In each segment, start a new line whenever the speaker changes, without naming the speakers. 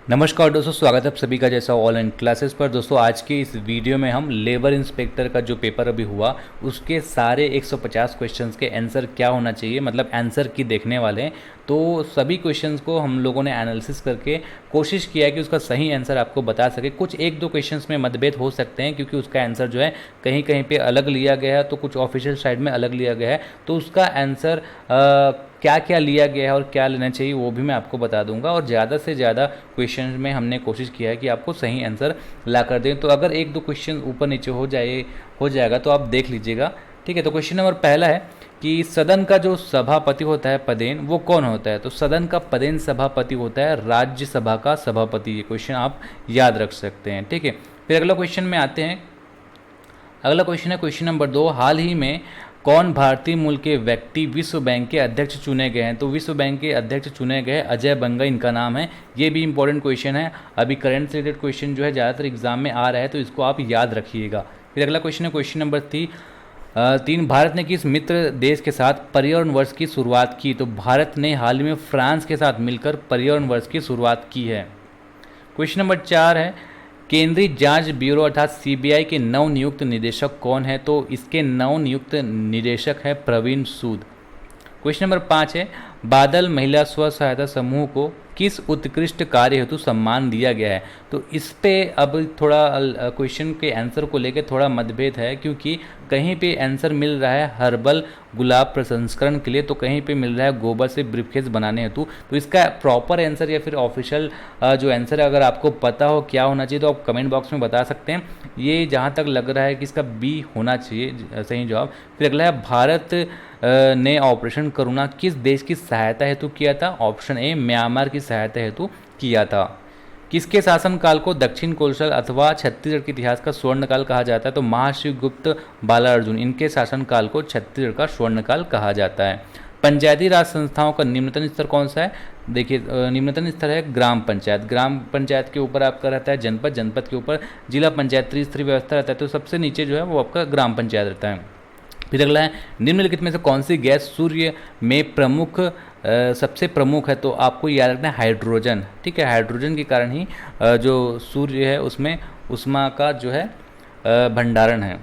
नमस्कार दोस्तों, स्वागत है आप सभी का जैसा ऑनलाइन क्लासेस पर। दोस्तों आज की इस वीडियो में हम लेबर इंस्पेक्टर का जो पेपर अभी हुआ उसके सारे 150 क्वेश्चंस के आंसर क्या होना चाहिए, मतलब आंसर की देखने वाले हैं। तो सभी क्वेश्चंस को हम लोगों ने एनालिसिस करके कोशिश किया है कि उसका सही आंसर आपको बता सके। कुछ एक दो क्वेश्चंस में मतभेद हो सकते हैं क्योंकि उसका आंसर जो है कहीं कहीं पे अलग लिया गया है, तो कुछ ऑफिशियल साइड में अलग लिया गया है। तो उसका आंसर क्या क्या लिया गया है और क्या लेना चाहिए वो भी मैं आपको बता दूंगा। और ज़्यादा से ज़्यादा क्वेश्चन में हमने कोशिश किया है कि आपको सही आंसर ला कर दें। तो अगर एक दो क्वेश्चन ऊपर नीचे हो जाएगा तो आप देख लीजिएगा, ठीक है। तो क्वेश्चन नंबर पहला है कि सदन का जो सभापति होता है पदेन, वो कौन होता है? तो सदन का पदेन सभापति होता है राज्यसभा का सभापति। ये क्वेश्चन आप याद रख सकते हैं, ठीक है। फिर अगला क्वेश्चन में आते हैं। अगला क्वेश्चन है क्वेश्चन नंबर 2, हाल ही में कौन भारतीय मूल के व्यक्ति विश्व बैंक के अध्यक्ष चुने गए हैं? तो विश्व बैंक के अध्यक्ष चुने गए अजय बंगा इनका नाम है। ये भी इंपॉर्टेंट क्वेश्चन है, अभी करंट से रिलेटेड क्वेश्चन जो है ज़्यादातर एग्जाम में आ रहा है, तो इसको आप याद रखिएगा। फिर अगला क्वेश्चन है क्वेश्चन नंबर 3, भारत ने किस मित्र देश के साथ पर्यावरण वर्ष की शुरुआत की? तो भारत ने हाल ही में फ्रांस के साथ मिलकर पर्यावरण वर्ष की शुरुआत की है। क्वेश्चन नंबर 4 है, केंद्रीय जांच ब्यूरो अर्थात सीबीआई के नवनियुक्त निदेशक कौन है? तो इसके नवनियुक्त निदेशक है प्रवीण सूद। क्वेश्चन नंबर 5 है, बादल महिला स्व सहायता समूह को किस उत्कृष्ट कार्य हेतु सम्मान दिया गया है? तो इस पे अब थोड़ा क्वेश्चन के आंसर को लेकर थोड़ा मतभेद है, क्योंकि कहीं पे आंसर मिल रहा है हर्बल गुलाब प्रसंस्करण के लिए, तो कहीं पे मिल रहा है गोबर से ब्रीफकेस बनाने हेतु। तो इसका प्रॉपर आंसर या फिर ऑफिशियल जो आंसर है अगर आपको पता हो क्या होना चाहिए तो आप कमेंट बॉक्स में बता सकते हैं। ये जहाँ तक लग रहा है कि इसका बी होना चाहिए सही जवाब। फिर अगला है, भारत ने ऑपरेशन करुणा किस देश की सहायता हेतु किया था? ऑप्शन ए म्यांमार की सहायता हेतु किया था। किसके शासनकाल को दक्षिण कोसल अथवा छत्तीसगढ़ के इतिहास का स्वर्णकाल कहा जाता है? तो महाशिवगुप्त बालार्जुन, इनके शासनकाल को छत्तीसगढ़ का स्वर्णकाल कहा जाता है। पंचायती राज संस्थाओं का निम्नतम स्तर कौन सा है? देखिए निम्नतम स्तर है ग्राम पंचायत। ग्राम पंचायत के ऊपर आपका रहता है जनपद, जनपद के ऊपर जिला पंचायत, त्रिस्तरीय व्यवस्था रहता है। तो सबसे नीचे जो है वो आपका ग्राम पंचायत रहता है। फिर अगला है, निम्नलिखित में से कौन सी गैस सूर्य में सबसे प्रमुख है? तो आपको याद रखना है हाइड्रोजन, ठीक है। हाइड्रोजन के कारण ही जो सूर्य है उसमें उष्मा का जो है भंडारण है।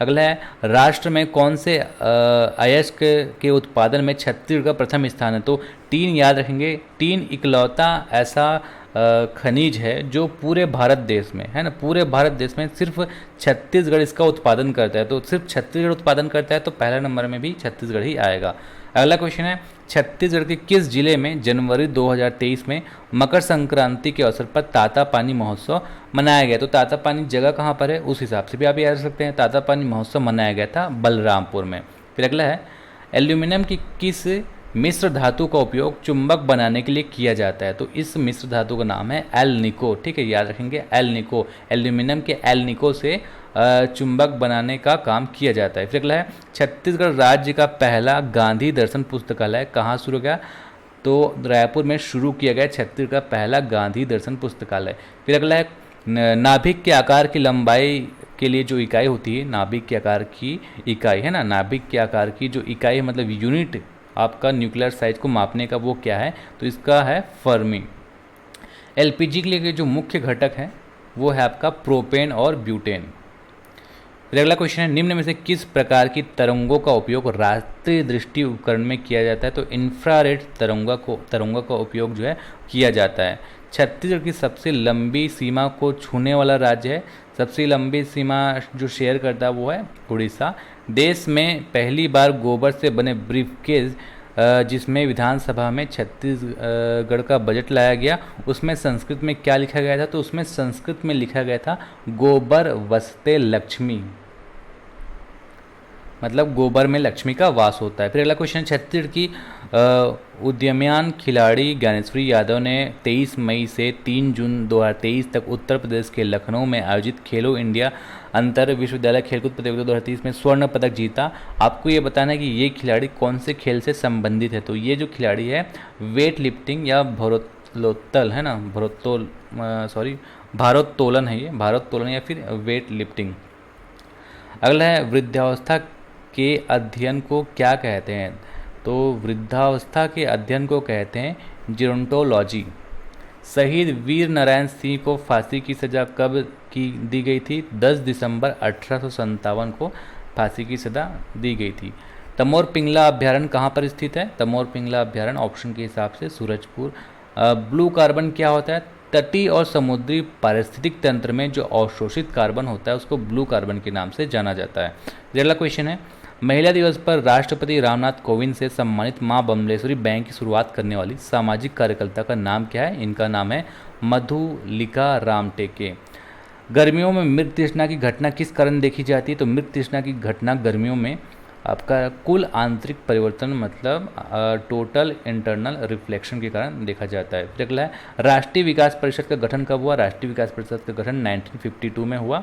अगला है, राष्ट्र में कौन से अयस्क के उत्पादन में छत्तीसगढ़ का प्रथम स्थान है? तो टीन याद रखेंगे, टीन इकलौता ऐसा खनिज है जो पूरे भारत देश में है ना, पूरे भारत देश में सिर्फ छत्तीसगढ़ इसका उत्पादन करता है। तो सिर्फ छत्तीसगढ़ उत्पादन करता है, तो पहला नंबर में भी छत्तीसगढ़ ही आएगा। अगला क्वेश्चन है, छत्तीसगढ़ के किस जिले में जनवरी 2023 में मकर संक्रांति के अवसर पर तातापानी महोत्सव मनाया गया? तो तातापानी जगह कहाँ पर है उस हिसाब से भी आप याद रख सकते हैं। तातापानी महोत्सव मनाया गया था बलरामपुर में। फिर अगला है, एल्यूमिनियम की किस मिश्र धातु का उपयोग चुंबक बनाने के लिए किया जाता है? तो इस मिश्र धातु का नाम है एल्निको, ठीक है, याद रखेंगे एल्निको। एल्यूमिनियम के एल्निको से चुंबक बनाने का काम किया जाता है। फिर अगला है, छत्तीसगढ़ राज्य का पहला गांधी दर्शन पुस्तकालय कहाँ शुरू किया? तो रायपुर में शुरू किया गया छत्तीसगढ़ का पहला गांधी दर्शन पुस्तकालय। फिर अगला है, नाभिक के आकार की लंबाई के लिए जो इकाई होती है, नाभिक के आकार की इकाई है ना, नाभिक के आकार की जो इकाई है मतलब यूनिट आपका न्यूक्लियर साइज को मापने का, वो क्या है? तो इसका है फर्मी। एलपीजी के लिए जो मुख्य घटक है वो है आपका प्रोपेन और ब्यूटेन। फिर अगला क्वेश्चन है, निम्न में से किस प्रकार की तरंगों का उपयोग रात्रि दृष्टि उपकरण में किया जाता है? तो इंफ्रारेड तरंगों का उपयोग जो है किया जाता है। छत्तीसगढ़ की सबसे लंबी सीमा को छूने वाला राज्य है, सबसे लंबी सीमा जो शेयर करता है वो है उड़ीसा। देश में पहली बार गोबर से बने ब्रीफकेस जिसमें विधानसभा में छत्तीसगढ़ का बजट लाया गया, उसमें संस्कृत में क्या लिखा गया था? तो उसमें संस्कृत में लिखा गया था गोबर वसते लक्ष्मी, मतलब गोबर में लक्ष्मी का वास होता है। फिर अगला क्वेश्चन, छत्तीसगढ़ की उद्यमयान खिलाड़ी ज्ञानेश्वरी यादव ने 23 मई से 3 जून 2023 तक उत्तर प्रदेश के लखनऊ में आयोजित खेलो इंडिया अंतर विश्वविद्यालय खेलकूद प्रतियोगिता 2023 में स्वर्ण पदक जीता। आपको ये बताना है कि ये खिलाड़ी कौन से खेल से संबंधित है? तो ये जो खिलाड़ी है वेट लिफ्टिंग या भारोत्तोलन है ना, भारोत्तोलन है, ये भारोत्तोलन या फिर वेट लिफ्टिंग। अगला है, वृद्धावस्था के अध्ययन को क्या कहते हैं? तो वृद्धावस्था के अध्ययन को कहते हैं जीरोंटोलॉजी। शहीद वीर नारायण सिंह को फांसी की सज़ा कब की दी गई थी? 10 दिसंबर 1857 को फांसी की सज़ा दी गई थी। तमोर पिंगला अभ्यारण्य कहाँ पर स्थित है? तमोर पिंगला अभ्यारण्य ऑप्शन के हिसाब से सूरजपुर। ब्लू कार्बन क्या होता है? तटीय और समुद्री पारिस्थितिक तंत्र में जो अवशोषित कार्बन होता है उसको ब्लू कार्बन के नाम से जाना जाता है। अगला क्वेश्चन है, महिला दिवस पर राष्ट्रपति रामनाथ कोविंद से सम्मानित मां बमलेश्वरी बैंक की शुरुआत करने वाली सामाजिक कार्यकर्ता का नाम क्या है? इनका नाम है मधुलिका रामटेके। गर्मियों में मृग तृष्णा की घटना किस कारण देखी जाती है? तो मृग तृष्णा की घटना गर्मियों में आपका कुल आंतरिक परिवर्तन मतलब टोटल इंटरनल रिफ्लेक्शन के कारण देखा जाता है। फिर अगला है, राष्ट्रीय विकास परिषद का गठन कब हुआ? राष्ट्रीय विकास परिषद का गठन 1952 में हुआ।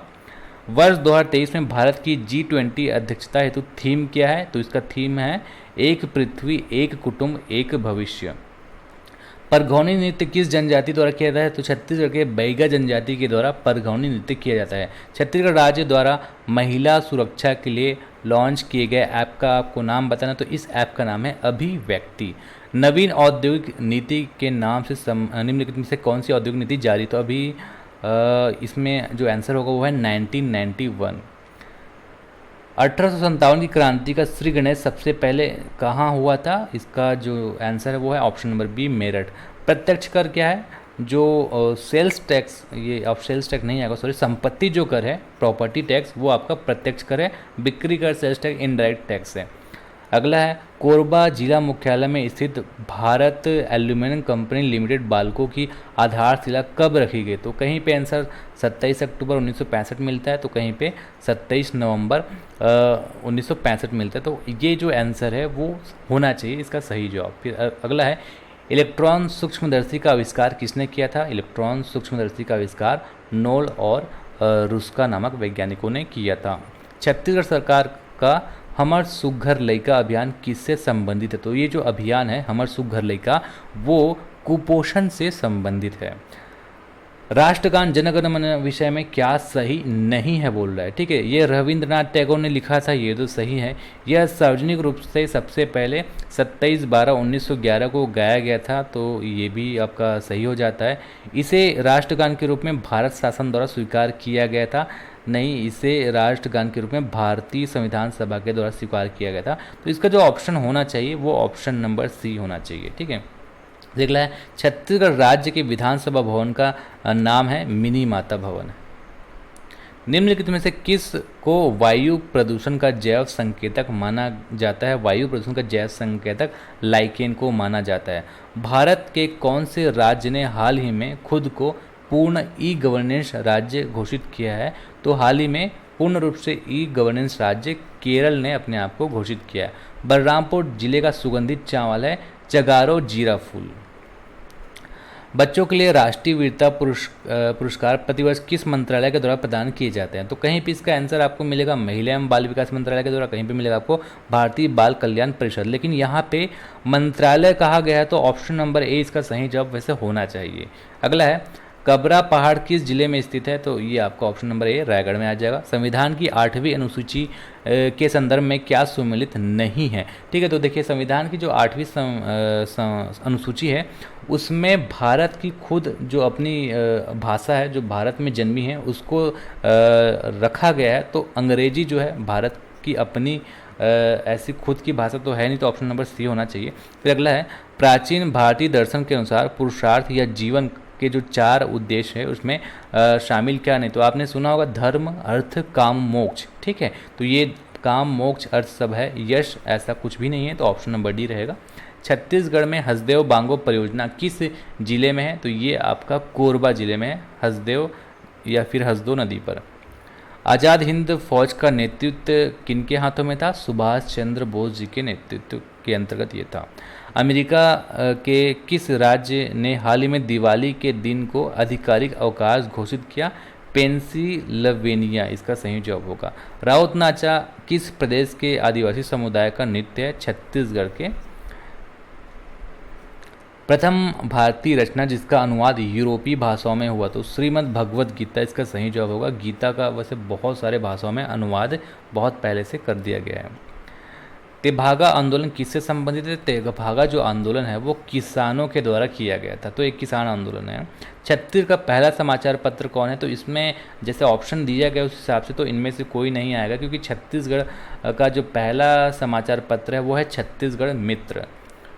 वर्ष 2023 में भारत की G20 अध्यक्षता हेतु थीम क्या है? तो इसका थीम है एक पृथ्वी, एक कुटुंब, एक भविष्य। परघौनी नृत्य किस जनजाति द्वारा किया जाता है? तो छत्तीसगढ़ के बैगा जनजाति के द्वारा परघौनी नृत्य किया जाता है। छत्तीसगढ़ राज्य द्वारा महिला सुरक्षा के लिए लॉन्च किए गए ऐप का आपको नाम बताना, तो इस ऐप का नाम है अभिव्यक्ति। नवीन औद्योगिक नीति के नाम से निम्नलिखित में से कौन सी औद्योगिक नीति जारी? तो अभी इसमें जो आंसर होगा वो है 1991। 1857 की क्रांति का श्री गणेश सबसे पहले कहाँ हुआ था? इसका जो आंसर है वो है ऑप्शन नंबर बी, मेरठ। प्रत्यक्ष कर क्या है? जो सेल्स टैक्स, ये अब सेल्स टैक्स नहीं आएगा, सॉरी, संपत्ति जो कर है, प्रॉपर्टी टैक्स, वो आपका प्रत्यक्ष कर है। बिक्री कर, सेल्स टैक्स इनडायरेक्ट टैक्स है। अगला है, कोरबा जिला मुख्यालय में स्थित Bharat aluminium company limited Balco की आधारशिला कब रखी गई? तो कहीं पे आंसर 27 अक्टूबर 1965 मिलता है, तो कहीं पे 27 नवंबर 1965 मिलता है। तो ये जो आंसर है वो होना चाहिए इसका सही जवाब। फिर अगला है, इलेक्ट्रॉन सूक्ष्मदर्शी का आविष्कार किसने किया था? इलेक्ट्रॉन सूक्ष्मदर्शी का आविष्कार नोल और रुस्का नामक वैज्ञानिकों ने किया था। छत्तीसगढ़ सरकार का हमर सुघर लइका अभियान किससे संबंधित है? तो ये जो अभियान है हमर सुघर लइका, वो कुपोषण से संबंधित है। राष्ट्रगान जनगण मन विषय में क्या सही नहीं है बोल रहा है, ठीक है। ये रविंद्रनाथ टैगोर ने लिखा था, ये तो सही है। यह सार्वजनिक रूप से सबसे पहले 27/12/1911 को गाया गया था, तो ये भी आपका सही हो जाता है। इसे राष्ट्रगान के रूप में भारत शासन द्वारा स्वीकार किया गया था, नहीं, इसे राष्ट्रगान के रूप में भारतीय संविधान सभा के द्वारा स्वीकार किया गया था। तो इसका जो ऑप्शन होना चाहिए वो ऑप्शन नंबर सी होना चाहिए, ठीक है। देख ला है, छत्तीसगढ़ राज्य के विधानसभा भवन का नाम है मिनी माता भवन। निम्नलिखित में से किस को वायु प्रदूषण का जैव संकेतक माना जाता है? वायु प्रदूषण का जैव संकेतक लाइकेन को माना जाता है। भारत के कौन से राज्य ने हाल ही में खुद को पूर्ण ई गवर्नेंस राज्य घोषित किया है? तो हाल ही में पूर्ण रूप से ई गवर्नेंस राज्य केरल ने अपने आप को घोषित किया है। बलरामपुर जिले का सुगंधित चावल है चगारो जीरा फूल। बच्चों के लिए राष्ट्रीय वीरता पुरस्कार प्रतिवर्ष किस मंत्रालय के द्वारा प्रदान किए जाते हैं? तो कहीं पे इसका आंसर आपको मिलेगा महिला एवं बाल विकास मंत्रालय के द्वारा, कहीं पे मिलेगा आपको भारतीय बाल कल्याण परिषद। लेकिन यहाँ पे मंत्रालय कहा गया है, तो ऑप्शन नंबर ए इसका सही जवाब वैसे होना चाहिए। अगला है, कबरा पहाड़ किस जिले में स्थित है? तो ये आपका ऑप्शन नंबर ए रायगढ़ में आ जाएगा। संविधान की 8वीं अनुसूची के संदर्भ में क्या सम्मिलित नहीं है? ठीक है, तो देखिए संविधान की जो 8वीं अनुसूची है उसमें भारत की खुद जो अपनी भाषा है, जो भारत में जन्मी है, उसको रखा गया है। तो अंग्रेजी जो है भारत की अपनी ऐसी खुद की भाषा तो है नहीं, तो ऑप्शन नंबर सी होना चाहिए। फिर अगला है, प्राचीन भारतीय दर्शन के अनुसार पुरुषार्थ या जीवन के जो 4 उद्देश्य है उसमें शामिल क्या नहीं? तो आपने सुना होगा धर्म, अर्थ, काम, मोक्ष, ठीक है। तो ये काम, मोक्ष, अर्थ सब है, यश ऐसा कुछ भी नहीं है, तो ऑप्शन नंबर डी रहेगा। छत्तीसगढ़ में हसदेव बांगो परियोजना किस जिले में है? तो ये आपका कोरबा जिले में है, हसदेव या फिर हसदो नदी पर। आज़ाद हिंद फौज का नेतृत्व किनके हाथों में था? सुभाष चंद्र बोस जी के नेतृत्व के अंतर्गत ये था। अमेरिका के किस राज्य ने हाल ही में दिवाली के दिन को आधिकारिक अवकाश घोषित किया? पेंसिल्वेनिया इसका सही जवाब होगा। राउत नाचा किस प्रदेश के आदिवासी समुदाय का नृत्य है? छत्तीसगढ़ के। प्रथम भारतीय रचना जिसका अनुवाद यूरोपीय भाषाओं में हुआ, तो श्रीमद् भगवद गीता इसका सही जवाब होगा। गीता का वैसे बहुत सारे भाषाओं में अनुवाद बहुत पहले से कर दिया गया है। तेभागा आंदोलन किससे संबंधित है? तेभागा जो आंदोलन है वो किसानों के द्वारा किया गया था, तो एक किसान आंदोलन है। छत्तीसगढ़ का पहला समाचार पत्र कौन है? तो इसमें जैसे ऑप्शन दिया गया उस हिसाब से तो इनमें से कोई नहीं आएगा, क्योंकि छत्तीसगढ़ का जो पहला समाचार पत्र है वो है छत्तीसगढ़ मित्र।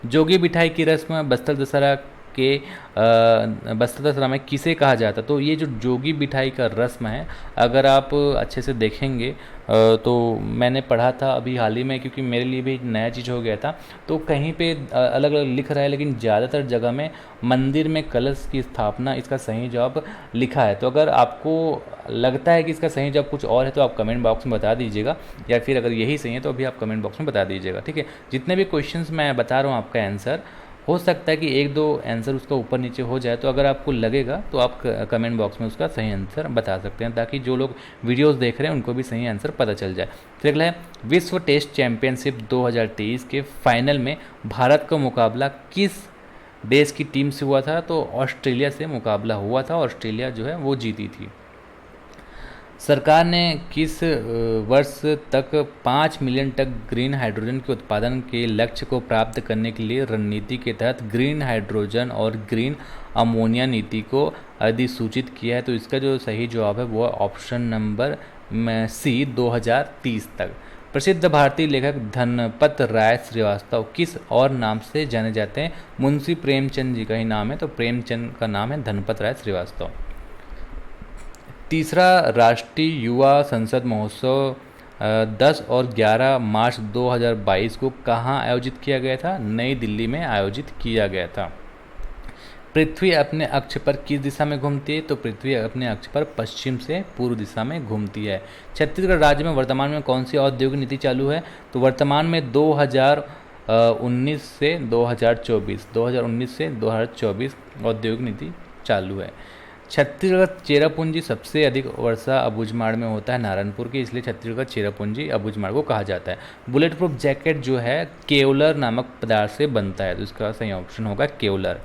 जोगी बिठाई की रस्म बस्तर दशहरा के बस्तर दशहरा में किसे कहा जाता? तो ये जो जोगी बिठाई का रस्म है, अगर आप अच्छे से देखेंगे तो मैंने पढ़ा था अभी हाल ही में, क्योंकि मेरे लिए भी एक नया चीज़ हो गया था, तो कहीं पे अलग अलग लिख रहा है, लेकिन ज़्यादातर जगह में मंदिर में कलश की स्थापना इसका सही जवाब लिखा है। तो अगर आपको लगता है कि इसका सही जवाब कुछ और है तो आप कमेंट बॉक्स में बता दीजिएगा, या फिर अगर यही सही है तो अभी आप कमेंट बॉक्स में बता दीजिएगा, ठीक है। जितने भी क्वेश्चंस मैं बता रहा हूँ आपका आंसर हो सकता है कि एक दो आंसर उसका ऊपर नीचे हो जाए, तो अगर आपको लगेगा तो आप कमेंट बॉक्स में उसका सही आंसर बता सकते हैं, ताकि जो लोग वीडियोस देख रहे हैं उनको भी सही आंसर पता चल जाए। फिर अगला है, विश्व टेस्ट चैंपियनशिप 2023 के फाइनल में भारत का मुकाबला किस देश की टीम से हुआ था? तो ऑस्ट्रेलिया से मुकाबला हुआ था, ऑस्ट्रेलिया जो है वो जीती थी। सरकार ने किस वर्ष तक 5 मिलियन टन ग्रीन हाइड्रोजन के उत्पादन के लक्ष्य को प्राप्त करने के लिए रणनीति के तहत ग्रीन हाइड्रोजन और ग्रीन अमोनिया नीति को अधिसूचित किया है? तो इसका जो सही जवाब है वो है ऑप्शन नंबर सी, 2030 तक। प्रसिद्ध भारतीय लेखक धनपत राय श्रीवास्तव किस और नाम से जाने जाते हैं? मुंशी प्रेमचंद जी का ही नाम है, तो प्रेमचंद का नाम है धनपत राय श्रीवास्तव। तीसरा राष्ट्रीय युवा संसद महोत्सव 10 और 11 मार्च 2022 को कहाँ आयोजित किया गया था? नई दिल्ली में आयोजित किया गया था। पृथ्वी अपने अक्ष पर किस दिशा में घूमती है? तो पृथ्वी अपने अक्ष पर पश्चिम से पूर्व दिशा में घूमती है। छत्तीसगढ़ राज्य में वर्तमान में कौन सी औद्योगिक नीति चालू है? तो वर्तमान में 2019 से 2024 औद्योगिक नीति चालू है। छत्तीसगढ़ का चेरापूंजी सबसे अधिक वर्षा अबूझमाड़ में होता है नारायणपुर की, इसलिए छत्तीसगढ़ का चेरापूंजी अबूझमाड़ को कहा जाता है। बुलेट प्रूफ जैकेट जो है केवलर नामक पदार्थ से बनता है, तो इसका सही ऑप्शन होगा केवलर।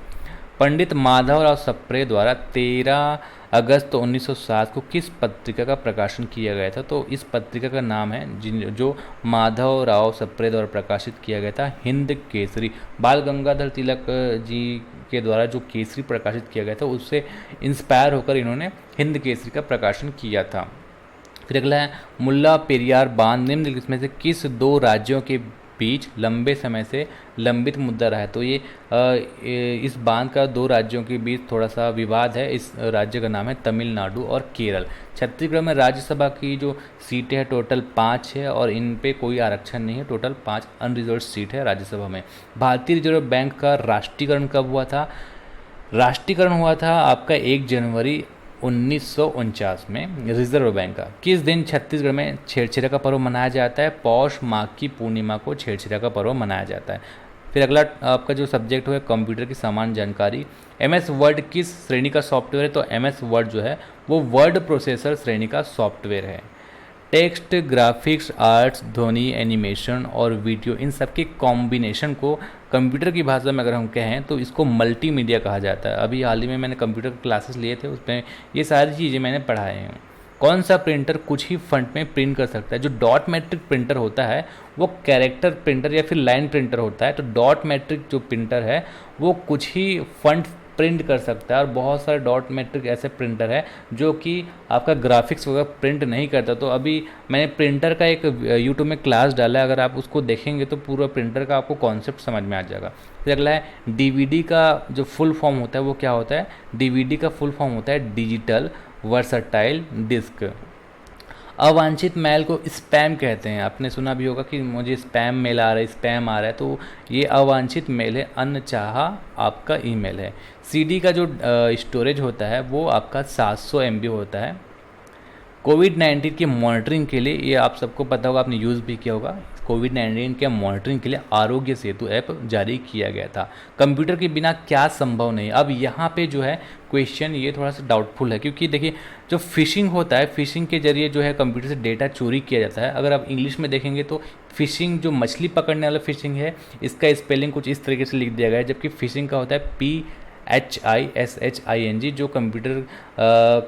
पंडित माधवराव सप्रे द्वारा 13 अगस्त 1907 को किस पत्रिका का प्रकाशन किया गया था? तो इस पत्रिका का नाम है जो माधवराव सप्रे द्वारा प्रकाशित किया गया था, हिंद केसरी। बाल गंगाधर तिलक जी के द्वारा जो केसरी प्रकाशित किया गया था उससे इंस्पायर होकर इन्होंने हिंद केसरी का प्रकाशन किया था। फिर अगला है, मुल्ला पेरियार बांध निम्नलिखित में से किस दो राज्यों के बीच लंबे समय से लंबित मुद्दा रहा है? तो ये इस बांध का दो राज्यों के बीच थोड़ा सा विवाद है। इस राज्य का नाम है तमिलनाडु और केरल। छत्तीसगढ़ में राज्यसभा की जो सीटें हैं टोटल 5 है और इन पे कोई आरक्षण नहीं है, टोटल 5 अनरिजर्व सीट है राज्यसभा में। भारतीय रिजर्व बैंक का राष्ट्रीयकरण कब हुआ था? राष्ट्रीयकरण हुआ था आपका 1 जनवरी 1949 में रिजर्व बैंक का। किस दिन छत्तीसगढ़ में छेरछेरा का पर्व मनाया जाता है? पौष माघ की पूर्णिमा को छेरछेरा का पर्व मनाया जाता है। फिर अगला आपका जो सब्जेक्ट है कंप्यूटर की सामान्य जानकारी। MS वर्ड किस श्रेणी का सॉफ्टवेयर है? तो MS वर्ड जो है वो वर्ड प्रोसेसर श्रेणी का सॉफ्टवेयर है। टेक्स्ट, ग्राफिक्स, आर्ट्स, ध्वनि, एनिमेशन और वीडियो, इन सब के कॉम्बिनेशन को कंप्यूटर की भाषा में अगर हम कहें तो इसको मल्टीमीडिया कहा जाता है। अभी हाल ही में मैंने कंप्यूटर क्लासेस लिए थे, उसमें ये सारी चीज़ें मैंने पढ़ाए हैं। कौन सा प्रिंटर कुछ ही फंट में प्रिंट कर सकता है? जो डॉट मैट्रिक प्रिंटर होता है वो कैरेक्टर प्रिंटर या फिर लाइन प्रिंटर होता है, तो डॉट मैट्रिक जो प्रिंटर है वो कुछ ही फंट प्रिंट कर सकता है। और बहुत सारे डॉट मैट्रिक ऐसे प्रिंटर है जो कि आपका ग्राफिक्स वगैरह प्रिंट नहीं करता। तो अभी मैंने प्रिंटर का एक यूट्यूब में क्लास डाला है, अगर आप उसको देखेंगे तो पूरा प्रिंटर का आपको कॉन्सेप्ट समझ में आ जाएगा। फिर अगला है, DVD का जो फुल फॉर्म होता है वो क्या होता है? DVD का फुल फॉर्म होता है डिजिटल वर्सटाइल डिस्क। अवांछित मेल को स्पैम कहते हैं। आपने सुना भी होगा कि मुझे स्पैम मेल आ रहा है, स्पैम आ रहा है, तो ये अवांछित मेल है, अनचाहा आपका ईमेल है। CD का जो स्टोरेज होता है वो आपका 700 MB होता है। कोविड-19 की मॉनिटरिंग के लिए, ये आप सबको पता होगा, आपने यूज़ भी किया होगा, कोविड-19 के मॉनिटरिंग के लिए आरोग्य सेतु ऐप जारी किया गया था। कंप्यूटर के बिना क्या संभव नहीं? अब यहाँ पे जो है क्वेश्चन ये थोड़ा सा डाउटफुल है, क्योंकि देखिए जो फिशिंग होता है, फिशिंग के जरिए जो है कंप्यूटर से डेटा चोरी किया जाता है। अगर आप इंग्लिश में देखेंगे तो फिशिंग जो मछली पकड़ने वाला फिशिंग है, इसका स्पेलिंग कुछ इस तरीके से लिख दिया गया है, जबकि फिशिंग का होता है HISHING, जो कंप्यूटर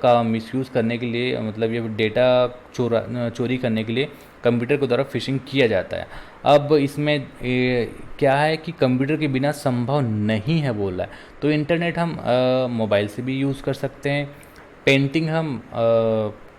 का मिसयूज़ करने के लिए, मतलब ये डेटा चोरी करने के लिए कंप्यूटर के द्वारा फिशिंग किया जाता है। अब इसमें क्या है कि कंप्यूटर के बिना संभव नहीं है बोल रहा है। तो इंटरनेट हम मोबाइल से भी यूज़ कर सकते हैं, पेंटिंग हम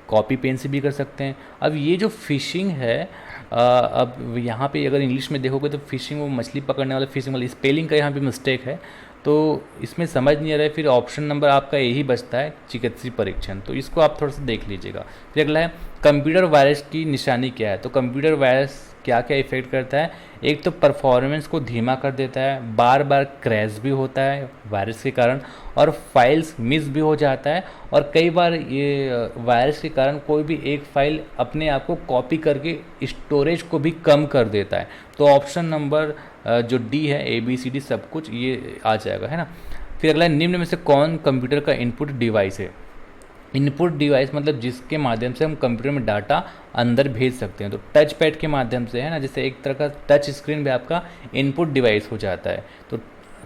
कॉपी पेन से भी कर सकते हैं। अब ये जो फिशिंग है, अब यहाँ पे अगर इंग्लिश में देखोगे तो फिशिंग, वो मछली पकड़ने वाला फिशिंग वाला, स्पेलिंग का यहाँ पे मिस्टेक है, तो इसमें समझ नहीं आ रहा है। फिर ऑप्शन नंबर आपका यही बचता है, चिकित्सीय परीक्षण, तो इसको आप थोड़ा सा देख लीजिएगा। फिर अगला है कंप्यूटर वायरस की निशानी क्या है। तो कंप्यूटर वायरस क्या क्या इफेक्ट करता है, एक तो परफॉर्मेंस को धीमा कर देता है, बार बार क्रैश भी होता है वायरस के कारण, और फाइल्स मिस भी हो जाता है, और कई बार ये वायरस के कारण कोई भी एक फाइल अपने आप को कॉपी करके स्टोरेज को भी कम कर देता है। तो ऑप्शन नंबर जो डी है, ABCD सब कुछ ये आ जाएगा, है ना। फिर अगला, निम्न में से कौन कंप्यूटर का इनपुट डिवाइस है। इनपुट डिवाइस मतलब जिसके माध्यम से हम कंप्यूटर में डाटा अंदर भेज सकते हैं। तो टच पैड के माध्यम से, है ना, जैसे एक तरह का टच स्क्रीन भी आपका इनपुट डिवाइस हो जाता है। तो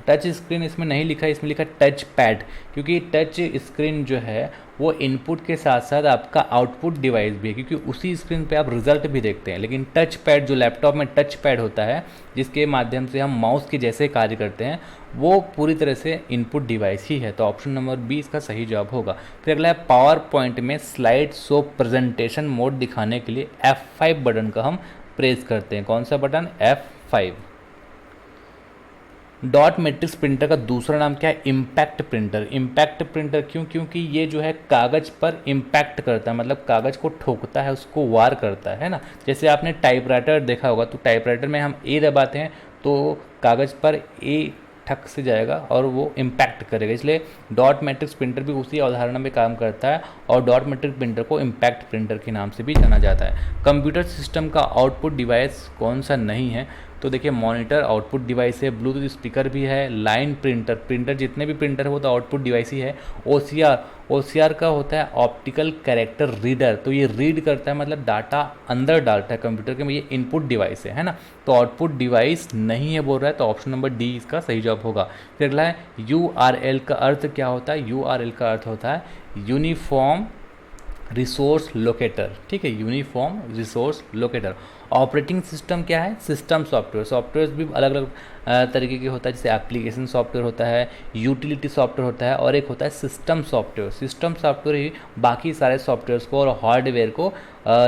टच स्क्रीन इसमें नहीं लिखा है, इसमें लिखा है टच पैड, क्योंकि टच स्क्रीन जो है वो इनपुट के साथ साथ आपका आउटपुट डिवाइस भी है, क्योंकि उसी स्क्रीन पे आप रिजल्ट भी देखते हैं। लेकिन टच पैड जो लैपटॉप में टच पैड होता है, जिसके माध्यम से हम माउस के जैसे कार्य करते हैं, वो पूरी तरह से इनपुट डिवाइस ही है। तो ऑप्शन नंबर बी इसका सही जवाब होगा। फिर अगला है, पावर पॉइंट में स्लाइड शो प्रेजेंटेशन मोड दिखाने के लिए F5 बटन का हम प्रेस करते हैं। कौन सा button, F5। Dot matrix printer का दूसरा नाम क्या है, इम्पैक्ट प्रिंटर। इम्पैक्ट प्रिंटर क्यों, क्योंकि ये जो है कागज़ पर इम्पैक्ट करता है, मतलब कागज़ को ठोकता है, उसको वार करता है ना। जैसे आपने टाइपराइटर देखा होगा, तो टाइपराइटर में हम ए दबाते हैं तो कागज़ पर ए ठक से जाएगा और वो इम्पैक्ट करेगा, इसलिए डॉट मैट्रिक्स प्रिंटर भी उसी अवधारणा में काम करता है, और डॉट मैट्रिक्स प्रिंटर को इम्पैक्ट प्रिंटर के नाम से भी जाना जाता है। कंप्यूटर सिस्टम का आउटपुट डिवाइस कौन सा नहीं है। तो देखिए, मॉनिटर आउटपुट डिवाइस है, ब्लूटूथ स्पीकर भी है, लाइन प्रिंटर, प्रिंटर जितने भी प्रिंटर है वो तो आउटपुट डिवाइस ही है। OCR का होता है ऑप्टिकल कैरेक्टर रीडर, तो ये रीड करता है, मतलब डाटा अंदर डालता है कंप्यूटर के में, ये इनपुट डिवाइस है ना। तो आउटपुट डिवाइस नहीं है बोल रहा है, तो ऑप्शन नंबर डी इसका सही जवाब होगा। फिर अगला है, URL का अर्थ क्या होता है। URL का अर्थ होता है यूनिफॉर्म रिसोर्स लोकेटर, ठीक है, uniform resource locator. Operating system क्या है, सिस्टम सॉफ्टवेयर। सॉफ्टवेयर भी अलग अलग तरीके के होता है, जैसे एप्लीकेशन सॉफ्टवेयर होता है, यूटिलिटी सॉफ्टवेयर होता है, और एक होता है सिस्टम सॉफ्टवेयर। सिस्टम सॉफ्टवेयर ही बाकी सारे सॉफ्टवेयर्स को और हार्डवेयर को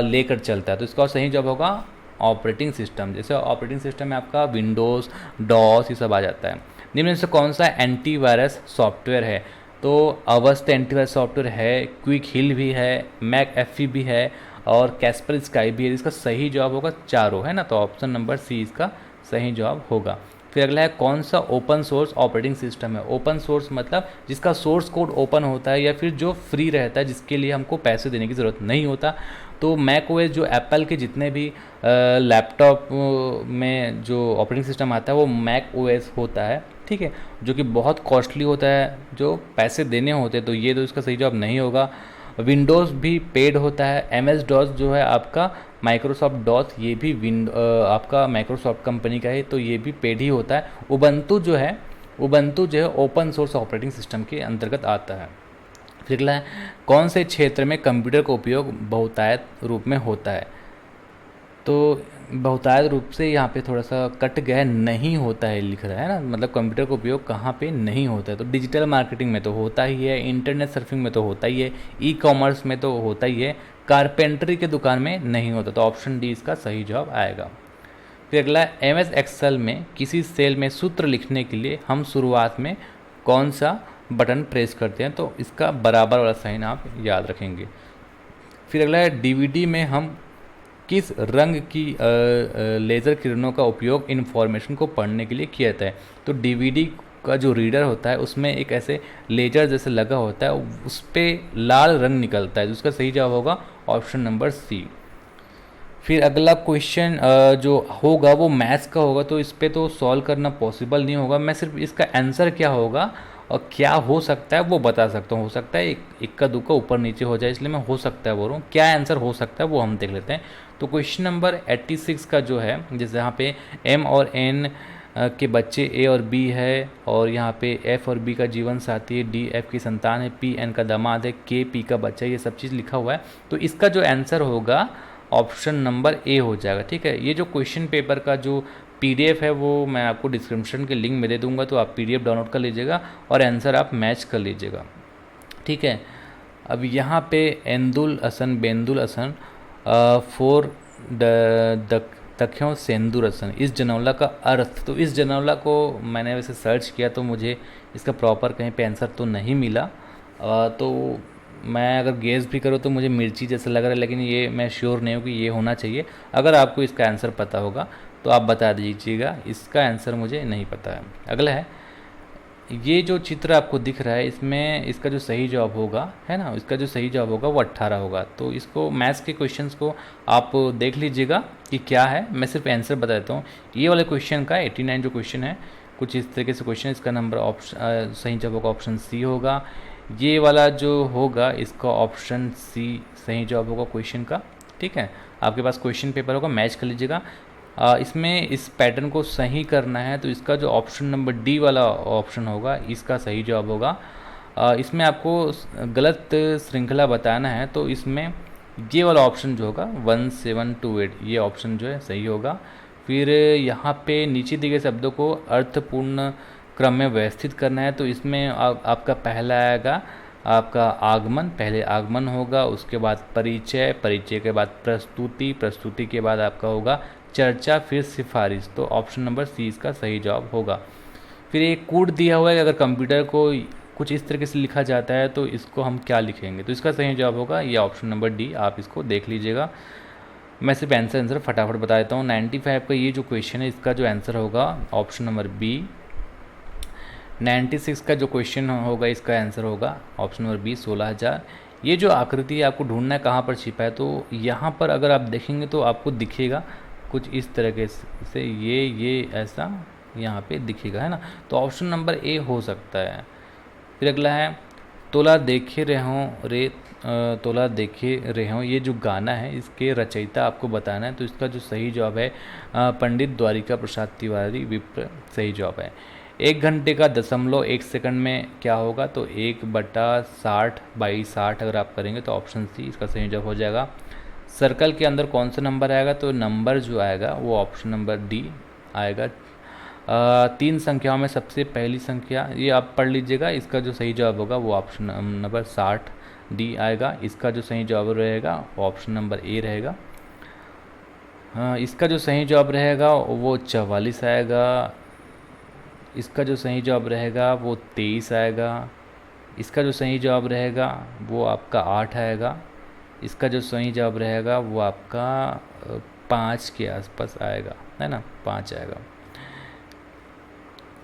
लेकर चलता है। तो इसका सही जवाब होगा ऑपरेटिंग सिस्टम। जैसे ऑपरेटिंग सिस्टम में आपका विंडोज़, डॉस ये सब आ जाता है। निम्न से कौन सा एंटीवायरस सॉफ्टवेयर है। तो अवस्त एंटीवायरस सॉफ्टवेयर है, क्विक हिल भी है, मैकएफी भी है, और कैस्पर स्काई भी है। इसका सही जवाब होगा चारों, है ना। तो ऑप्शन नंबर सी इसका सही जवाब होगा। फिर अगला है, कौन सा ओपन सोर्स ऑपरेटिंग सिस्टम है। ओपन सोर्स मतलब जिसका सोर्स कोड ओपन होता है, या फिर जो फ्री रहता है, जिसके लिए हमको पैसे देने की ज़रूरत नहीं होता। तो मैक ओएस जो एप्पल के जितने भी लैपटॉप में जो ऑपरेटिंग सिस्टम आता है वो मैक ओएस होता है, ठीक है, जो कि बहुत कॉस्टली होता है, जो पैसे देने होते हैं, तो ये तो इसका सही जवाब नहीं होगा। विंडोज़ भी पेड होता है। MS डॉस जो है आपका माइक्रोसॉफ्ट डॉस, ये भी आपका माइक्रोसॉफ्ट कंपनी का है, तो ये भी पेड ही होता है। उबंटू जो है ओपन सोर्स ऑपरेटिंग सिस्टम के अंतर्गत आता है। फिर अगला है, कौन से क्षेत्र में कंप्यूटर का उपयोग बहुतायत रूप में होता है। तो बहुतायत रूप से यहाँ पे थोड़ा सा कट गया है, नहीं होता है लिख रहा है ना, मतलब कंप्यूटर का उपयोग कहाँ पे नहीं होता है। तो डिजिटल मार्केटिंग में तो होता ही है, इंटरनेट सर्फिंग में तो होता ही है, ई-कॉमर्स में तो होता ही है, कारपेंटरी के दुकान में नहीं होता। तो ऑप्शन डी इसका सही जवाब आएगा। फिर अगला, MS एक्सेल में किसी सेल में सूत्र लिखने के लिए हम शुरुआत में कौन सा बटन प्रेस करते हैं। तो इसका बराबर वाला साइन आप याद रखेंगे। फिर अगला है, DVD में हम किस रंग की लेज़र किरणों का उपयोग इन्फॉर्मेशन को पढ़ने के लिए किया जाता है। तो DVD का जो रीडर होता है उसमें एक ऐसे लेजर जैसे लगा होता है, उस पर लाल रंग निकलता है, जिसका सही जवाब होगा ऑप्शन नंबर सी। फिर अगला क्वेश्चन जो होगा वो मैथ्स का होगा, तो इस पर तो सॉल्व करना पॉसिबल नहीं होगा। मैं सिर्फ इसका आंसर क्या होगा और क्या हो सकता है वो बता सकता हूँ। हो सकता है इक्का दुक्का ऊपर नीचे हो जाए, इसलिए मैं हो सकता है बोल रहा हूँ। क्या आंसर हो सकता है वो हम देख लेते हैं। तो क्वेश्चन नंबर 86 का जो है, जैसे यहाँ पे M और N के बच्चे ए और बी है, और यहाँ पे एफ और बी का जीवन साथी है, डी एफ की संतान है, पी एन का दामाद है, के पी का बच्चा है, ये सब चीज़ लिखा हुआ है। तो इसका जो आंसर होगा ऑप्शन नंबर ए हो जाएगा। ठीक है, ये जो क्वेश्चन पेपर का जो पीडीएफ है वो मैं आपको डिस्क्रिप्शन के लिंक में दे दूंगा, तो आप पीडीएफ डाउनलोड कर लीजिएगा और आंसर आप मैच कर लीजिएगा। ठीक है, अब यहाँ पे एंदुल हसन बेंदुल हसन फोर तख्यों सेंदुर हसन, इस जनौला का अर्थ, तो इस जनौला को मैंने वैसे सर्च किया तो मुझे इसका प्रॉपर कहीं पे आंसर तो नहीं मिला। तो मैं अगर गेस भी करूँ तो मुझे मिर्ची जैसा लग रहा है, लेकिन ये मैं श्योर नहीं हूँ कि ये होना चाहिए। अगर आपको इसका आंसर पता होगा तो आप बता दीजिएगा, इसका आंसर मुझे नहीं पता है। अगला है, ये जो चित्र आपको दिख रहा है इसमें इसका जो सही जवाब होगा, है ना, इसका जो सही जवाब होगा वो 18 होगा। तो इसको मैथ्स के क्वेश्चंस को आप देख लीजिएगा कि क्या है, मैं सिर्फ आंसर बता देता हूँ। ये वाले क्वेश्चन का 89 जो क्वेश्चन है कुछ इस तरीके से क्वेश्चन, इसका नंबर ऑप्शन सही जवाब होगा ऑप्शन सी होगा। ये वाला जो होगा इसका ऑप्शन सी सही जवाब होगा क्वेश्चन का। ठीक है, आपके पास क्वेश्चन पेपर होगा, मैच कर लीजिएगा। इसमें इस पैटर्न को सही करना है तो इसका जो ऑप्शन नंबर डी वाला ऑप्शन होगा इसका सही जवाब होगा। इसमें आपको गलत श्रृंखला बताना है तो इसमें ये वाला ऑप्शन जो होगा 1728 ये ऑप्शन जो है सही होगा। फिर यहाँ पे नीचे दिए गए शब्दों को अर्थपूर्ण क्रम में व्यवस्थित करना है तो इसमें आपका पहला आएगा आपका आगमन, पहले आगमन होगा, उसके बाद परिचय, परिचय के बाद प्रस्तुति, प्रस्तुति के बाद आपका होगा चर्चा, फिर सिफारिश। तो ऑप्शन नंबर सी इसका सही जवाब होगा। फिर एक कोड दिया हुआ है कि अगर कंप्यूटर को कुछ इस तरीके से लिखा जाता है तो इसको हम क्या लिखेंगे, तो इसका सही जवाब होगा ये ऑप्शन नंबर डी। आप इसको देख लीजिएगा, मैं सिर्फ आंसर फटाफट बता देता हूँ। 95 का ये जो क्वेश्चन है इसका जो आंसर होगा ऑप्शन नंबर बी। 96 का जो क्वेश्चन होगा इसका आंसर होगा ऑप्शन नंबर बी 16,000। ये जो आकृति आपको ढूंढना है कहाँ पर छिपा है, तो यहाँ पर अगर आप देखेंगे तो आपको दिखेगा कुछ इस तरीके से, ये ऐसा यहाँ पे दिखेगा, है ना। तो ऑप्शन नंबर ए हो सकता है। फिर अगला है तोला देखे रहो रे, तोला देखे रहो, ये जो गाना है इसके रचयिता आपको बताना है तो इसका जो सही जवाब है पंडित द्वारिका प्रसाद तिवारी विप्र सही जवाब है। 1 घंटे का 0.1 सेकंड में क्या होगा, तो 1/60/60 अगर आप करेंगे तो ऑप्शन सी इसका सही जवाब हो जाएगा। सर्कल के अंदर कौन सा नंबर आएगा, तो नंबर जो आएगा वो ऑप्शन नंबर डी आएगा। 3 संख्याओं में सबसे पहली संख्या, ये आप पढ़ लीजिएगा, इसका जो सही जवाब होगा वो ऑप्शन नंबर 60 डी आएगा। इसका जो सही जवाब रहेगा वो ऑप्शन नंबर ए रहेगा। इसका जो सही जवाब रहेगा वो 44 आएगा। इसका जो सही जवाब रहेगा वो 23 आएगा। इसका जो सही जवाब रहेगा वो आपका 8 आएगा। इसका जो सही जवाब रहेगा वो आपका 5 के आसपास आएगा, है ना, 5 आएगा।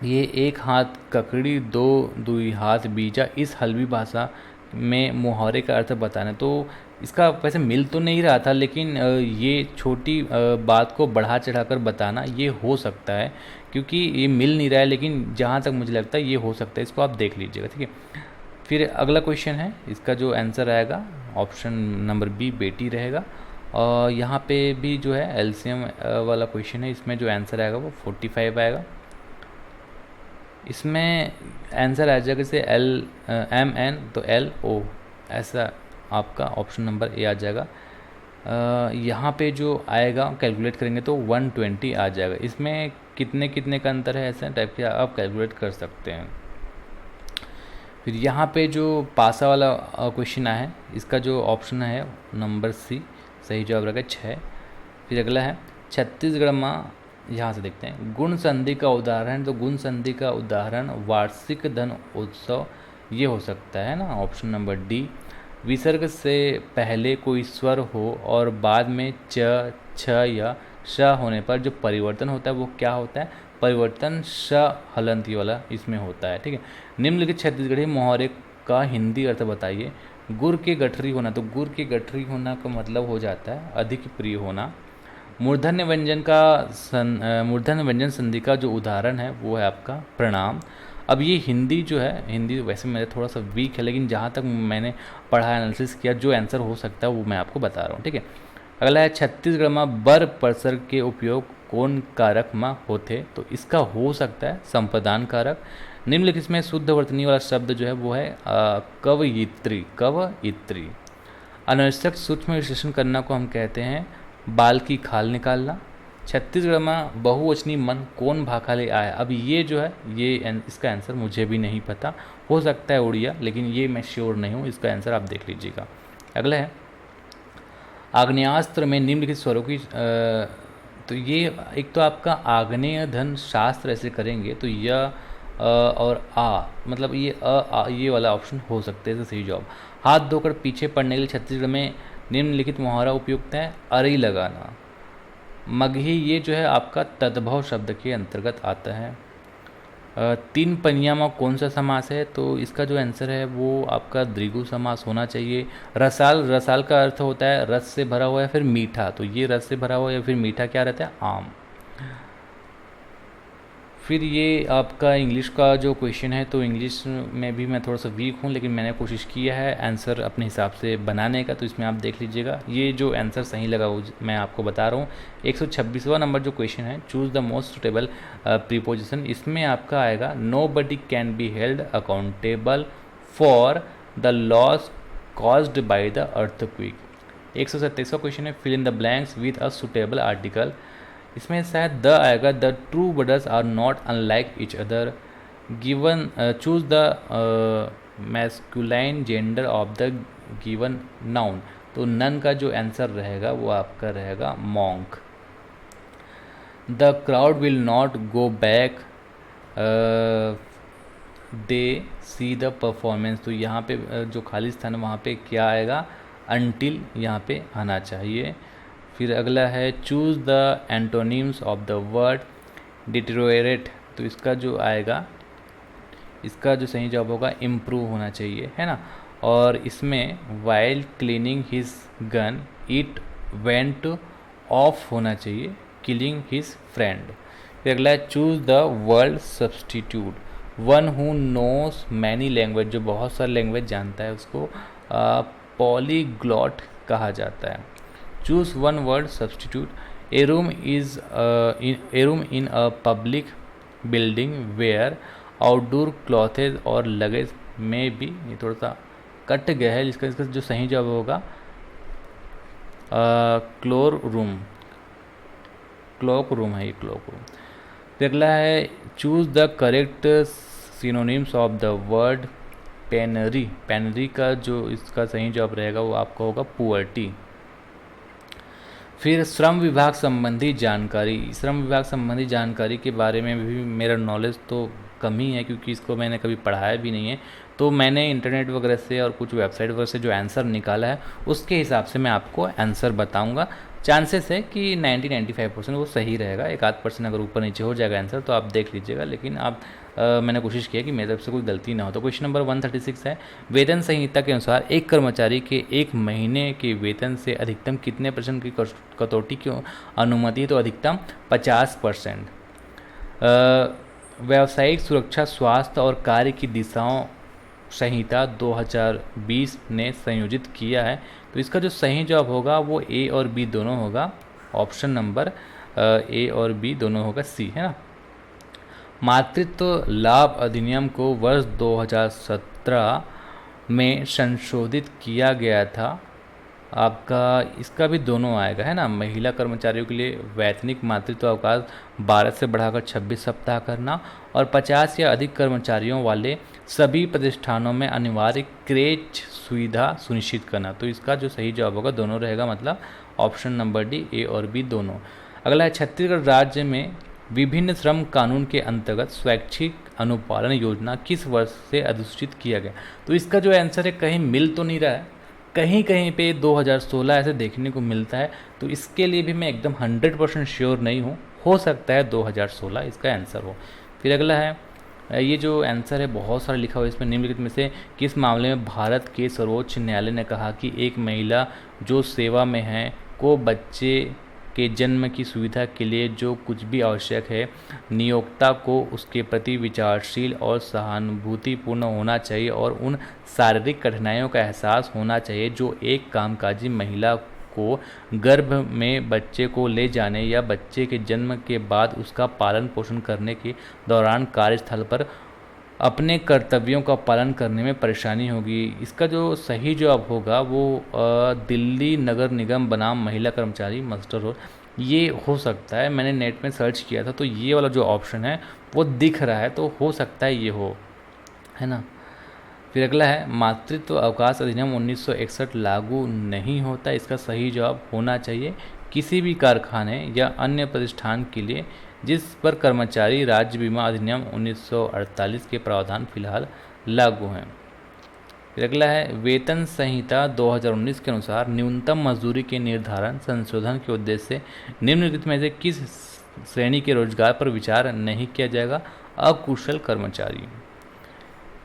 ये 1 हाथ ककड़ी 2 दुई हाथ बीजा, इस हल्बी भाषा में मुहावरे का अर्थ बताना। तो इसका वैसे मिल तो नहीं रहा था, लेकिन ये छोटी बात को बढ़ा चढ़ाकर बताना ये हो सकता है, क्योंकि ये मिल नहीं रहा है, लेकिन जहाँ तक मुझे लगता है ये हो सकता है। इसको आप देख लीजिएगा, ठीक है। फिर अगला क्वेश्चन है, इसका जो आंसर आएगा ऑप्शन नंबर बी बेटी रहेगा। और यहाँ पे भी जो है एलसीएम वाला क्वेश्चन है, इसमें जो आंसर आएगा वो 45 आएगा। इसमें आंसर आ जाएगा जैसे MN तो LO, ऐसा आपका ऑप्शन नंबर ए आ जाएगा। यहाँ पे जो आएगा कैलकुलेट करेंगे तो 120 आ जाएगा। इसमें कितने कितने का अंतर है, ऐसे टाइप के आप कैलकुलेट कर सकते हैं। फिर यहाँ पे जो पासा वाला क्वेश्चन है, इसका जो ऑप्शन है नंबर सी सही जवाब रहेगा 6। फिर अगला है छत्तीसगढ़ में, यहाँ से देखते हैं गुण संधि का उदाहरण, तो गुण संधि का उदाहरण वार्षिक धन उत्सव ये हो सकता है ना, ऑप्शन नंबर डी। विसर्ग से पहले कोई स्वर हो और बाद में च, छ या श होने पर जो परिवर्तन होता है वो क्या होता है, परिवर्तन श हलंती वाला इसमें होता है, ठीक है। निम्नलिखित छत्तीसगढ़ी मुहावरे का हिंदी अर्थ बताइए। गुर के गठरी होना, तो गुर के गठरी होना का मतलब हो जाता है अधिक प्रिय होना। मूर्धन्य व्यंजन संधि का जो उदाहरण है वो है आपका प्रणाम। अब ये हिंदी जो है, हिंदी वैसे मेरा थोड़ा सा वीक है, लेकिन जहाँ तक मैंने पढ़ा एनालिसिस किया जो आंसर हो सकता है वो मैं आपको बता रहा हूँ, ठीक है। अगला है छत्तीसगढ़ में बर परसर के उपयोग कौन कारक में होते, तो इसका हो सकता है संप्रदान कारक। निम्नलिखित में शुद्ध वर्तनी वाला शब्द जो है वो है कवयित्री, कवयित्री। अनावश्यक सूक्ष्म विश्लेषण करना को हम कहते हैं बाल की खाल निकालना। छत्तीसगढ़ में बहुवचनी मन कौन भाखा ले आया, अब ये जो है ये इसका आंसर मुझे भी नहीं पता, हो सकता है उड़िया, लेकिन ये मैं श्योर नहीं हूँ, इसका आंसर आप देख लीजिएगा। अगला है आग्नेयास्त्र में निम्नलिखित स्वरों की तो ये एक तो आपका आग्नेय धन शास्त्र ऐसे करेंगे तो य और आ, मतलब ये आ ये वाला ऑप्शन हो सकते हैं सही जवाब। हाथ धोकर पीछे पड़ने के लिए छत्तीसगढ़ में निम्नलिखित मुहावरा उपयुक्त है, अरई लगाना। मगही ये जो है आपका तद्भव शब्द के अंतर्गत आता है। तीन पनिया में कौन सा समास है, तो इसका जो आंसर है वो आपका द्विगु समास होना चाहिए। रसाल, रसाल का अर्थ होता है रस से भरा हुआ या फिर मीठा, तो ये रस से भरा हुआ या फिर मीठा क्या रहता है, आम। फिर ये आपका इंग्लिश का जो क्वेश्चन है, तो इंग्लिश में भी मैं थोड़ा सा वीक हूँ, लेकिन मैंने कोशिश किया है आंसर अपने हिसाब से बनाने का, तो इसमें आप देख लीजिएगा। ये जो आंसर सही लगा वो मैं आपको बता रहा हूँ। 126वां नंबर जो क्वेश्चन है, choose the most suitable preposition, इसमें आपका आएगा nobody can be held accountable for the loss caused by the earthquake. 127वां क्वेश्चन है fill in the blanks with a suitable article, इसमें शायद द आएगा, the true brothers are not unlike each other. Given choose the masculine gender of the given noun, तो nun का जो answer रहेगा वो आपका रहेगा monk. The crowd will not go back they see the performance, तो यहाँ पे जो खाली स्थान है वहाँ पे क्या आएगा, अनटिल यहाँ पे आना चाहिए। फिर अगला है choose the antonyms of the word deteriorate, तो इसका जो आएगा, इसका जो सही जवाब होगा इम्प्रूव होना चाहिए, है ना। और इसमें while cleaning his gun it went of होना चाहिए, किलिंग हिज फ्रेंड। फिर अगला है choose the word substitute, one who knows many language, जो बहुत सारे लैंग्वेज जानता है उसको पॉलीग्लॉट कहा जाता है। Choose one word substitute, a room in a public building where outdoor clothes और लगेज में भी, ये थोड़ा सा कट गया है, इसका जो सही जवाब होगा क्लोक रूम है, ये क्लोक रूम। अगला है choose the correct synonyms of the word penury, penury का जो इसका सही जवाब रहेगा वो आपका होगा पुअर्टी। फिर श्रम विभाग संबंधी जानकारी, श्रम विभाग संबंधी जानकारी के बारे में भी मेरा नॉलेज तो कम ही है, क्योंकि इसको मैंने कभी पढ़ाया भी नहीं है, तो मैंने इंटरनेट वगैरह से और कुछ वेबसाइट वगैरह से जो आंसर निकाला है उसके हिसाब से मैं आपको आंसर बताऊंगा। चांसेस है कि 90-95% वो सही रहेगा, 1-8% अगर ऊपर नीचे हो जाएगा आंसर तो आप देख लीजिएगा, लेकिन आप मैंने कोशिश किया कि मेरी तरफ से कोई गलती ना हो। तो क्वेश्चन नंबर 136 है वेतन संहिता के अनुसार एक कर्मचारी के एक महीने के वेतन से अधिकतम कितने % की कटौती की अनुमति है, तो अधिकतम 50%। व्यावसायिक सुरक्षा स्वास्थ्य और कार्य की दिशाओं संहिता 2020 ने संयोजित किया है, तो इसका जो सही जवाब होगा वो ए और बी दोनों होगा, ऑप्शन नंबर ए और बी दोनों होगा, सी, है ना। मातृत्व लाभ अधिनियम को वर्ष 2017 में संशोधित किया गया था, आपका इसका भी दोनों आएगा, है ना। महिला कर्मचारियों के लिए वैतनिक मातृत्व अवकाश 12 से बढ़ाकर 26 सप्ताह करना और 50 या अधिक कर्मचारियों वाले सभी प्रतिष्ठानों में अनिवार्य क्रेच सुविधा सुनिश्चित करना, तो इसका जो सही जवाब होगा दोनों रहेगा, मतलब ऑप्शन नंबर डी, ए और बी दोनों। अगला है छत्तीसगढ़ राज्य में विभिन्न श्रम कानून के अंतर्गत स्वैच्छिक अनुपालन योजना किस वर्ष से अधिसूचित किया गया, तो इसका जो आंसर है कहीं मिल तो नहीं रहा है, कहीं कहीं पे 2016 ऐसे देखने को मिलता है, तो इसके लिए भी मैं एकदम 100% श्योर नहीं हूँ, हो सकता है 2016 इसका आंसर हो। फिर अगला है ये जो आंसर है बहुत सारा लिखा हुआ है इसमें, निम्नलिखित में से किस मामले में भारत के सर्वोच्च न्यायालय ने कहा कि एक महिला जो सेवा में है को बच्चे के जन्म की सुविधा के लिए जो कुछ भी आवश्यक है, नियोक्ता को उसके प्रति विचारशील और सहानुभूतिपूर्ण होना चाहिए और उन शारीरिक कठिनाइयों का एहसास होना चाहिए जो एक कामकाजी महिला को गर्भ में बच्चे को ले जाने या बच्चे के जन्म के बाद उसका पालन पोषण करने के दौरान कार्यस्थल पर अपने कर्तव्यों का पालन करने में परेशानी होगी। इसका जो सही जवाब होगा वो दिल्ली नगर निगम बनाम महिला कर्मचारी मास्टर रोल, ये हो सकता है। मैंने नेट में सर्च किया था तो ये वाला जो ऑप्शन है वो दिख रहा है, तो हो सकता है ये हो, है ना। फिर अगला है मातृत्व अवकाश अधिनियम 1961 लागू नहीं होता। इसका सही जवाब होना चाहिए किसी भी कारखाने या अन्य प्रतिष्ठान के लिए जिस पर कर्मचारी राज्य बीमा अधिनियम 1948 के प्रावधान फिलहाल लागू हैं। फिर अगला है वेतन संहिता 2019 के अनुसार न्यूनतम मजदूरी के निर्धारण संशोधन के उद्देश्य से निम्नलिखित में से किस श्रेणी के रोजगार पर विचार नहीं किया जाएगा? अकुशल कर्मचारी।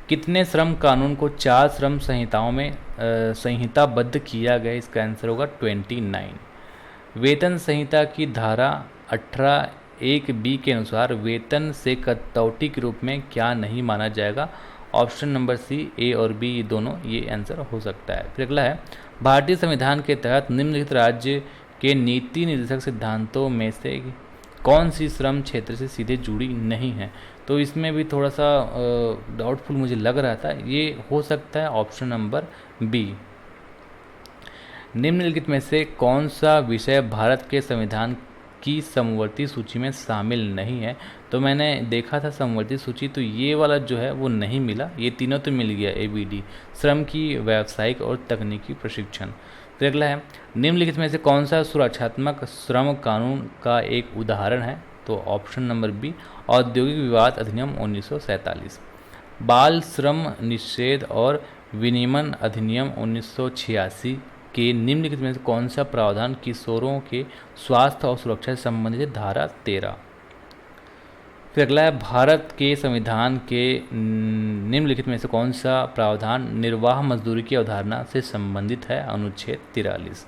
कितने श्रम कानून को 4 श्रम संहिताओं में संहिताबद्ध किया गया? इसका आंसर होगा 29। वेतन संहिता की धारा 18(1)(b) के अनुसार वेतन से कटौती के रूप में क्या नहीं माना जाएगा? ऑप्शन नंबर सी, ए और बी दोनों ये आंसर हो सकता है। फिर अगला है भारतीय संविधान के तहत निम्नलिखित राज्य के नीति निर्देशक सिद्धांतों में से कौन सी श्रम क्षेत्र से सीधे जुड़ी नहीं है? तो इसमें भी थोड़ा सा डाउटफुल मुझे लग रहा था, ये हो सकता है ऑप्शन नंबर बी। निम्नलिखित में से कौन सा विषय भारत के संविधान की समवर्ती सूची में शामिल नहीं है? तो मैंने देखा था समवर्ती सूची, तो ये वाला जो है वो नहीं मिला, ये तीनों तो मिल गया, ABD श्रम की व्यावसायिक और तकनीकी प्रशिक्षण। फिर अगला है निम्नलिखित में से कौन सा सुरक्षात्मक श्रम कानून का एक उदाहरण है? तो ऑप्शन नंबर बी, औद्योगिक विवाद अधिनियम 1947। बाल श्रम निषेध और विनियमन अधिनियम 1986 के निम्नलिखित में से कौन सा प्रावधान किशोरों के स्वास्थ्य और सुरक्षा से संबंधित है? धारा 13। फिर अगला है भारत के संविधान के निम्नलिखित में से कौन सा प्रावधान निर्वाह मजदूरी की अवधारणा से संबंधित है? अनुच्छेद 43।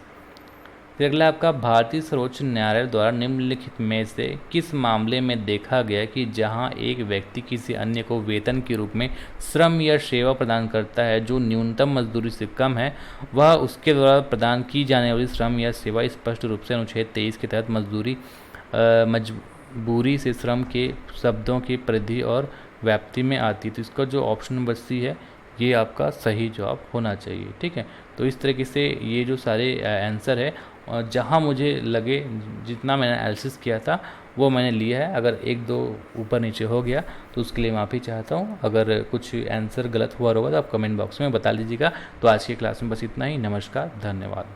फिर अगला आपका भारतीय सर्वोच्च न्यायालय द्वारा निम्नलिखित में से किस मामले में देखा गया कि जहां एक व्यक्ति किसी अन्य को वेतन के रूप में श्रम या सेवा प्रदान करता है जो न्यूनतम मजदूरी से कम है, वह उसके द्वारा प्रदान की जाने वाली श्रम या सेवा स्पष्ट रूप से अनुच्छेद 23 के तहत मजबूरी से श्रम के शब्दों की परिधि और व्याप्ति में आती है। तो इसका जो ऑप्शन नंबर सी है ये आपका सही जवाब होना चाहिए। ठीक है, तो इस तरीके से ये जो सारे आंसर है और जहाँ मुझे लगे जितना मैंने एनालिसिस किया था वो मैंने लिया है। अगर एक दो ऊपर नीचे हो गया तो उसके लिए माफ़ी चाहता हूँ। अगर कुछ आंसर गलत हुआ होगा तो आप कमेंट बॉक्स में बता लीजिएगा। तो आज की क्लास में बस इतना ही। नमस्कार, धन्यवाद।